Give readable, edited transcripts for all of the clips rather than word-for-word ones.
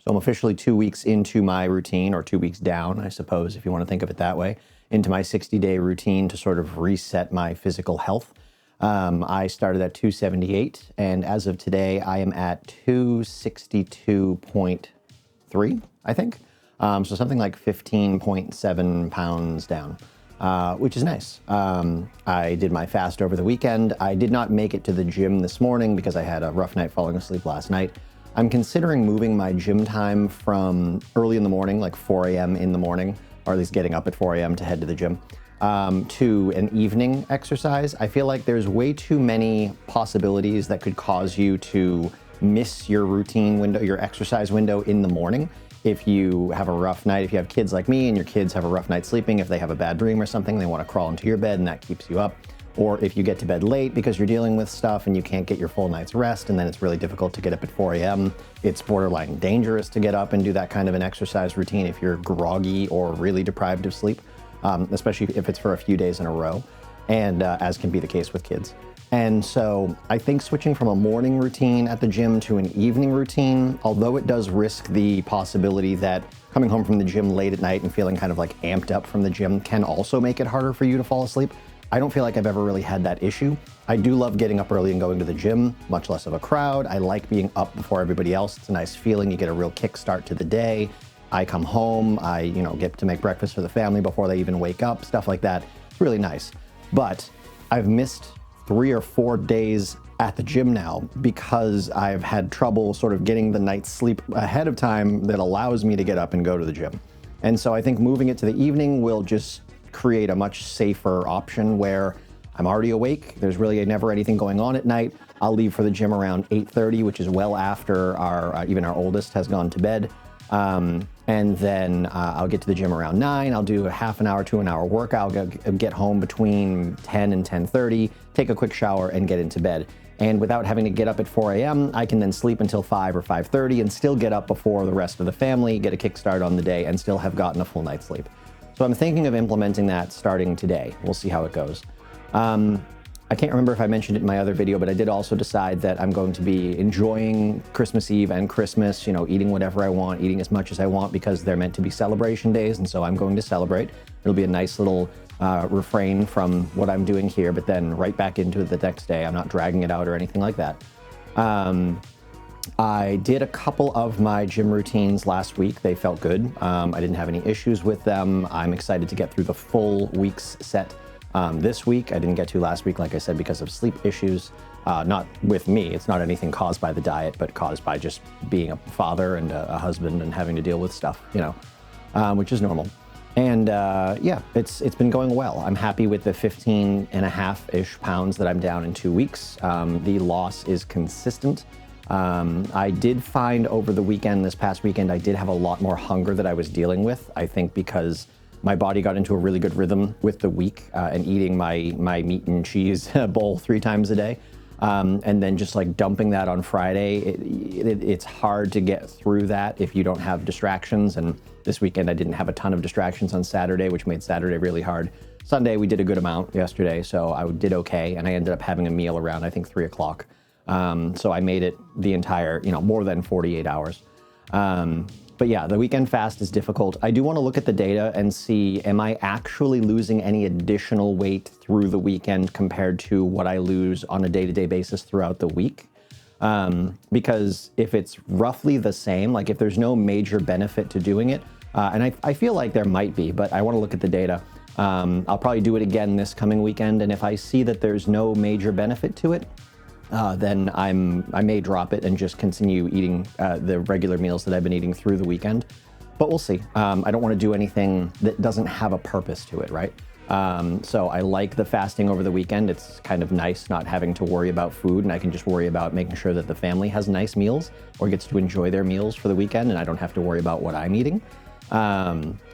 So I'm officially 2 weeks into my routine, or 2 weeks down, I suppose, if you want to think of it that way, into my 60-day routine to sort of reset my physical health. I started at 278, and as of today, I am at 262.3, I think. So something like 15.7 pounds down, which is nice. I did my fast over the weekend. I did not make it to the gym this morning because I had a rough night falling asleep last night. I'm considering moving my gym time from early in the morning, like 4 a.m. in the morning, or at least getting up at 4 a.m. to head to the gym, to an evening exercise. I feel like there's way too many possibilities that could cause you to miss your routine window, your exercise window in the morning. If you have a rough night, if you have kids like me and your kids have a rough night sleeping, if they have a bad dream or something, they want to crawl into your bed and that keeps you up. Or if you get to bed late because you're dealing with stuff and you can't get your full night's rest, and then it's really difficult to get up at 4 a.m. It's borderline dangerous to get up and do that kind of an exercise routine if you're groggy or really deprived of sleep, especially if it's for a few days in a row, and as can be the case with kids. And so I think switching from a morning routine at the gym to an evening routine, although it does risk the possibility that coming home from the gym late at night and feeling kind of like amped up from the gym can also make it harder for you to fall asleep, I don't feel like I've ever really had that issue. I do love getting up early and going to the gym, much less of a crowd. I like being up before everybody else. It's a nice feeling. You get a real kickstart to the day. I come home, I get to make breakfast for the family before they even wake up, stuff like that. It's really nice. But I've missed 3 or 4 days at the gym now because I've had trouble sort of getting the night's sleep ahead of time that allows me to get up and go to the gym. And so I think moving it to the evening will just create a much safer option where I'm already awake. There's really never anything going on at night. I'll leave for the gym around 8:30, which is well after even our oldest has gone to bed. And then I'll get to the gym around 9. I'll do a half an hour to an hour workout, get home between 10 and 10:30, take a quick shower and get into bed. And without having to get up at 4 a.m., I can then sleep until 5 or 5:30 and still get up before the rest of the family, get a kickstart on the day, and still have gotten a full night's sleep. So I'm thinking of implementing that starting today. We'll see how it goes. I can't remember if I mentioned it in my other video, but I did also decide that I'm going to be enjoying Christmas Eve and Christmas, eating whatever I want, eating as much as I want, because they're meant to be celebration days, and so I'm going to celebrate. It'll be a nice little refrain from what I'm doing here, but then right back into it the next day. I'm not dragging it out or anything like that. I did a couple of my gym routines last week. They felt good. I didn't have any issues with them. I'm excited to get through the full week's set this week. I didn't get to last week, like I said, because of sleep issues. Not with me. It's not anything caused by the diet, but caused by just being a father and a husband and having to deal with stuff, which is normal. And yeah, it's been going well. I'm happy with the 15.5-ish pounds that I'm down in 2 weeks. The loss is consistent. I did find over the weekend, this past weekend, I did have a lot more hunger that I was dealing with. I think because my body got into a really good rhythm with the week and eating my meat and cheese bowl 3 times a day. And then just like dumping that on Friday, it's hard to get through that if you don't have distractions. And this weekend I didn't have a ton of distractions on Saturday, which made Saturday really hard. Sunday we did a good amount yesterday, so I did okay. And I ended up having a meal around, I think, 3 o'clock. So I made it the entire, more than 48 hours. But yeah, the weekend fast is difficult. I do want to look at the data and see, am I actually losing any additional weight through the weekend compared to what I lose on a day-to-day basis throughout the week? Because if it's roughly the same, like if there's no major benefit to doing it, and I feel like there might be, but I want to look at the data. I'll probably do it again this coming weekend. And if I see that there's no major benefit to it, then I may drop it and just continue eating the regular meals that I've been eating through the weekend. But we'll see. I don't want to do anything that doesn't have a purpose to it, right? So I like the fasting over the weekend. It's kind of nice not having to worry about food, and I can just worry about making sure that the family has nice meals or gets to enjoy their meals for the weekend, and I don't have to worry about what I'm eating.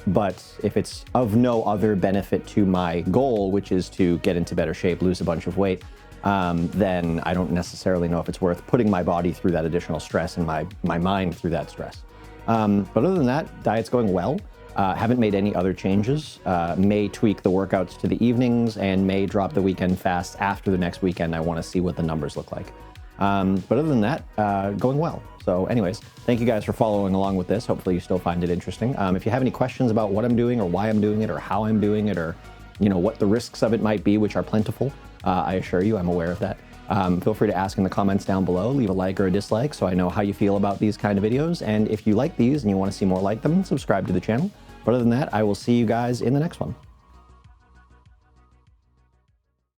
But if it's of no other benefit to my goal, which is to get into better shape, lose a bunch of weight, then I don't necessarily know if it's worth putting my body through that additional stress and my mind through that stress. But other than that, diet's going well. Haven't made any other changes. May tweak the workouts to the evenings and may drop the weekend fast after the next weekend. I want to see what the numbers look like. But other than that, going well. So anyways, thank you guys for following along with this. Hopefully you still find it interesting. If you have any questions about what I'm doing or why I'm doing it or how I'm doing it or, you know, what the risks of it might be, which are plentiful, I assure you I'm aware of that. Feel free to ask in the comments down below, leave a like or a dislike so I know how you feel about these kind of videos. And if you like these and you want to see more like them, subscribe to the channel. But other than that, I will see you guys in the next one.